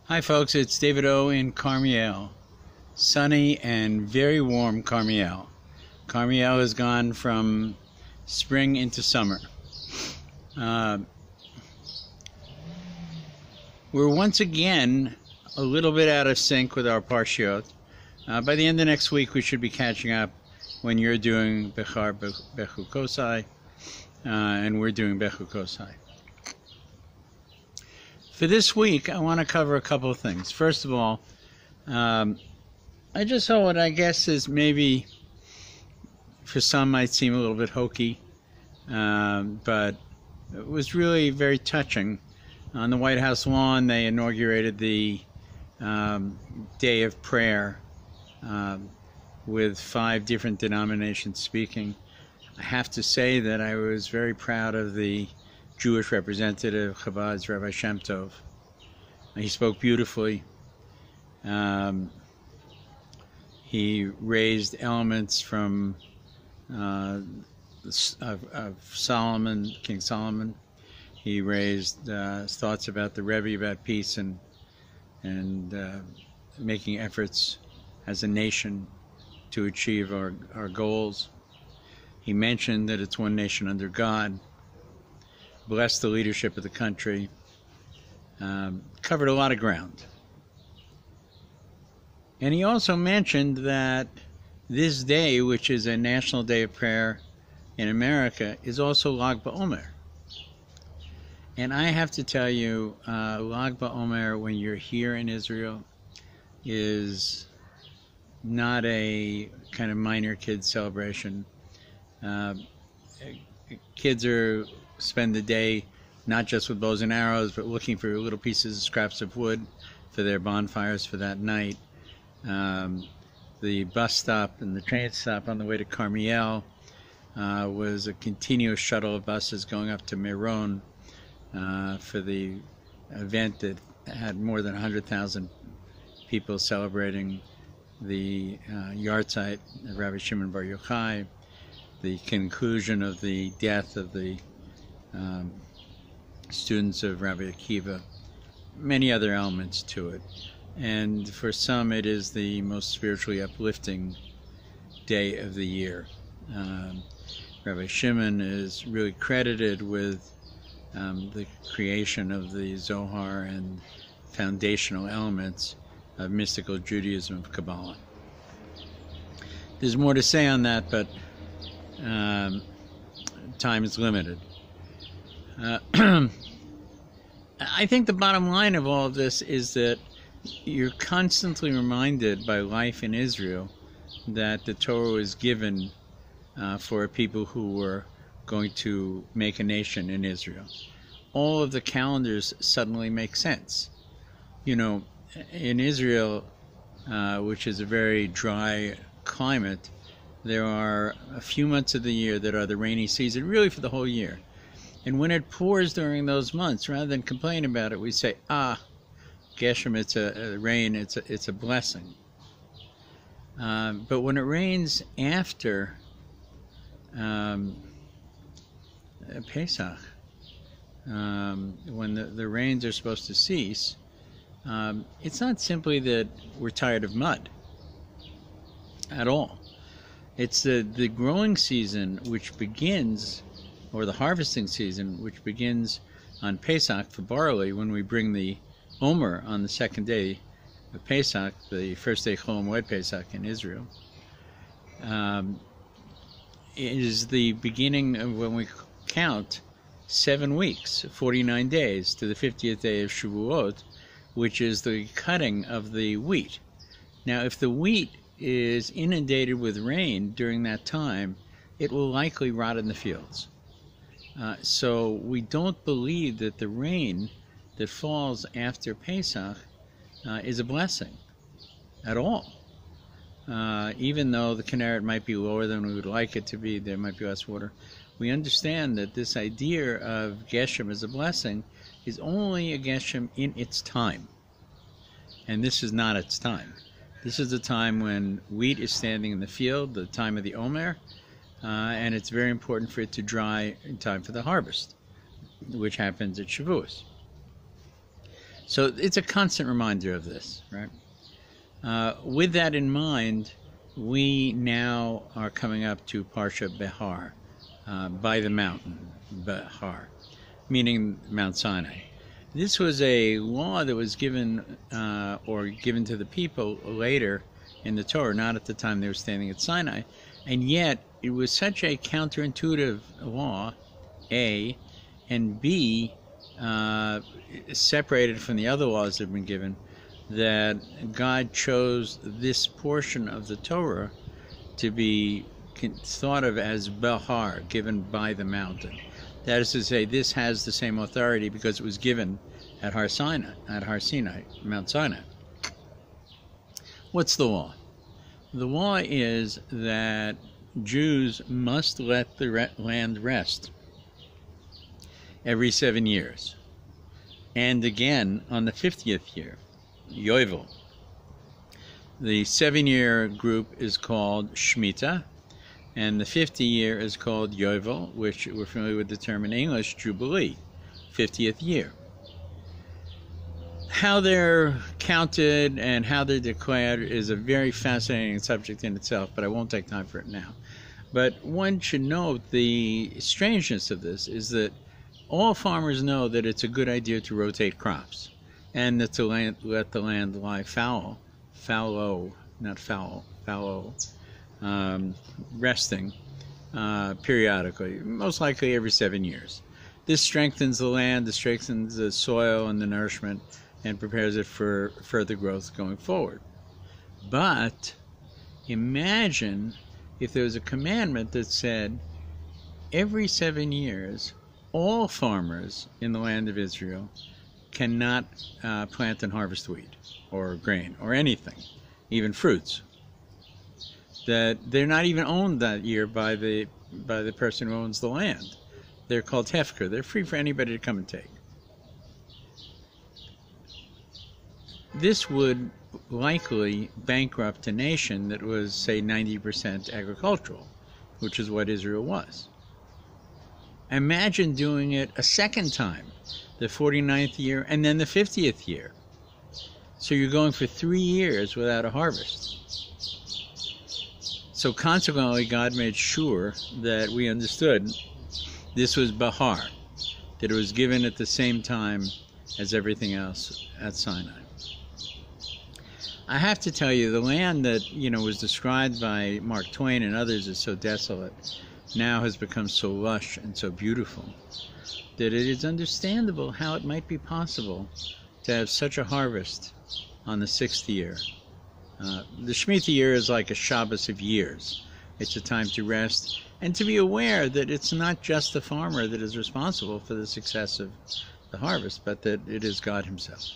Hi folks, it's David O in Karmiel. Sunny and very warm Karmiel. Karmiel has gone from spring into summer. We're once again a little bit out of sync with our Parshiot. By the end of next week we should be catching up when you're doing BeHar Bechukosai and we're doing Bechukosai. For this week, I want to cover a couple of things. First of all, I just saw what I guess is maybe for some might seem a little bit hokey, but it was really very touching. On the White House lawn, they inaugurated the Day of Prayer with 5 different denominations speaking. I have to say that I was very proud of the Jewish representative, Chabad's Rabbi Shem Tov. He spoke beautifully. He raised elements from of Solomon, King Solomon. He raised thoughts about the Rebbe, about peace and making efforts as a nation to achieve our goals. He mentioned that it's one nation under God. Blessed the leadership of the country, covered a lot of ground. And he also mentioned that this day, which is a national day of prayer in America, is also Lag BaOmer. And I have to tell you, Lag BaOmer, when you're here in Israel, is not a kind of minor kid celebration. Kids spend the day not just with bows and arrows, but looking for little pieces of scraps of wood for their bonfires for that night. The bus stop and the train stop on the way to Karmiel was a continuous shuttle of buses going up to Meron for the event that had more than 100,000 people celebrating the yahrzeit of Rabbi Shimon Bar Yochai, the conclusion of the death of the students of Rabbi Akiva, many other elements to it. And for some it is the most spiritually uplifting day of the year. Rabbi Shimon is really credited with the creation of the Zohar and foundational elements of mystical Judaism of Kabbalah. There's more to say on that, but time is limited. I think the bottom line of all of this is that you're constantly reminded by life in Israel that the Torah was given for people who were going to make a nation in Israel. All of the calendars suddenly make sense. You know, in Israel, which is a very dry climate, there are a few months of the year that are the rainy season, really for the whole year. And when it pours during those months, rather than complain about it, we say, Geshem, it's a rain, it's a blessing. But when it rains after Pesach, when the rains are supposed to cease, it's not simply that we're tired of mud at all. It's the growing season, which begins, or the harvesting season, which begins on Pesach for barley, when we bring the Omer on the second day of Pesach, the first day Chol Moed Pesach in Israel. It is the beginning of when we count 7 weeks, 49 days, to the 50th day of Shavuot, which is the cutting of the wheat. Now, if the wheat is inundated with rain during that time, it will likely rot in the fields. So we don't believe that the rain that falls after Pesach is a blessing at all. Even though the Kinneret might be lower than we would like it to be, there might be less water, we understand that this idea of Geshem as a blessing is only a Geshem in its time. And this is not its time. This is the time when wheat is standing in the field, the time of the Omer, and it's very important for it to dry in time for the harvest, which happens at Shavuos. So it's a constant reminder of this, right? With that in mind, we now are coming up to Parsha BeHar, by the mountain, BeHar, meaning Mount Sinai. This was a law that was given to the people later in the Torah, not at the time they were standing at Sinai, and yet it was such a counterintuitive law, A, and B, separated from the other laws that have been given, that God chose this portion of the Torah to be thought of as BeHar, given by the mountain. That is to say, this has the same authority because it was given at Har Sinai, Mount Sinai. What's the law? The law is that Jews must let the land rest every 7 years, and again on the 50th year, Yovel. The 7-year group is called Shemitah, and the 50 year is called Yovel, which we're familiar with the term in English, Jubilee, 50th year. How they're counted and how they're declared is a very fascinating subject in itself, but I won't take time for it now. But one should note the strangeness of this is that all farmers know that it's a good idea to rotate crops and that to let the land lie fallow, resting periodically, most likely every 7 years. This strengthens the land, it strengthens the soil and the nourishment, and prepares it for further growth going forward. But imagine if there was a commandment that said every 7 years all farmers in the land of Israel cannot plant and harvest wheat or grain or anything, even fruits. That they're not even owned that year by the person who owns the land. They're called hefker. They're free for anybody to come and take. This would likely bankrupt a nation that was, say, 90% agricultural, which is what Israel was. Imagine doing it a second time, the 49th year and then the 50th year. So you're going for 3 years without a harvest. So consequently, God made sure that we understood this was BeHar, that it was given at the same time as everything else at Sinai. I have to tell you, the land that, was described by Mark Twain and others as so desolate now has become so lush and so beautiful that it is understandable how it might be possible to have such a harvest on the 6th year. The Shemitah year is like a Shabbos of years. It's a time to rest and to be aware that it's not just the farmer that is responsible for the success of the harvest, but that it is God himself.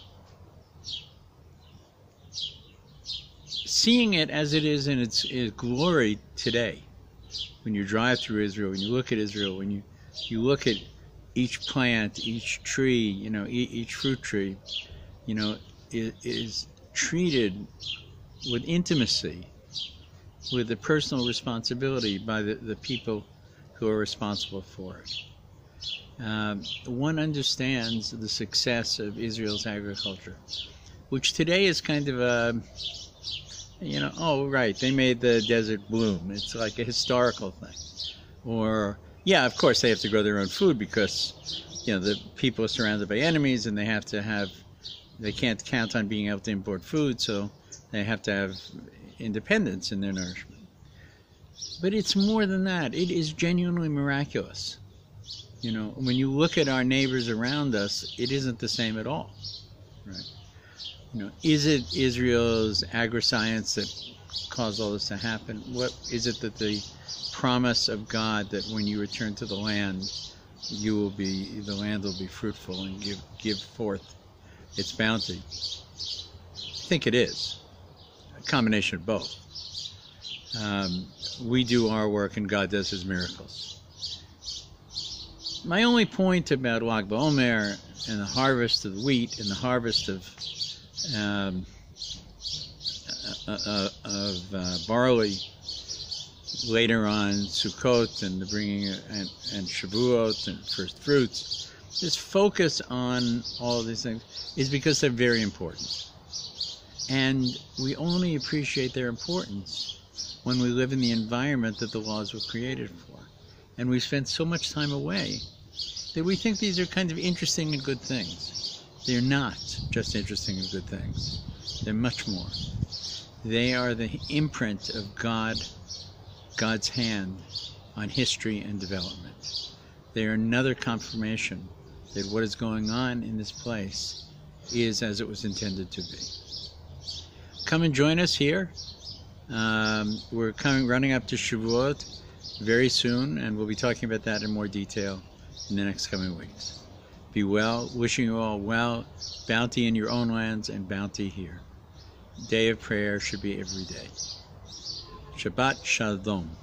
Seeing it as it is in its glory today, when you drive through Israel, when you look at Israel, when you look at each plant, each tree, each fruit tree, is treated with intimacy, with the personal responsibility by the people who are responsible for it. One understands the success of Israel's agriculture, which today is kind of a, oh, right, they made the desert bloom. It's like a historical thing. Or, yeah, of course, they have to grow their own food because, the people are surrounded by enemies and they can't count on being able to import food, so they have to have independence in their nourishment. But it's more than that. It is genuinely miraculous. When you look at our neighbors around us, it isn't the same at all, right? Is it Israel's agri-science that caused all this to happen? What is it that the promise of God that when you return to the land, the land will be fruitful and give forth its bounty? I think it is a combination of both. We do our work and God does his miracles. My only point about Lag BaOmer and the harvest of wheat and the harvest of barley later on, Sukkot and the bringing and Shavuot and first fruits, this focus on all of these things is because they're very important. And we only appreciate their importance when we live in the environment that the laws were created for. And we spend so much time away that we think these are kind of interesting and good things. They're not just interesting and good things. They're much more. They are the imprint of God's hand on history and development. They are another confirmation that what is going on in this place is as it was intended to be. Come and join us here. We're running up to Shavuot very soon, and we'll be talking about that in more detail in the next coming weeks. Be well, wishing you all well, bounty in your own lands and bounty here. Day of prayer should be every day. Shabbat Shalom.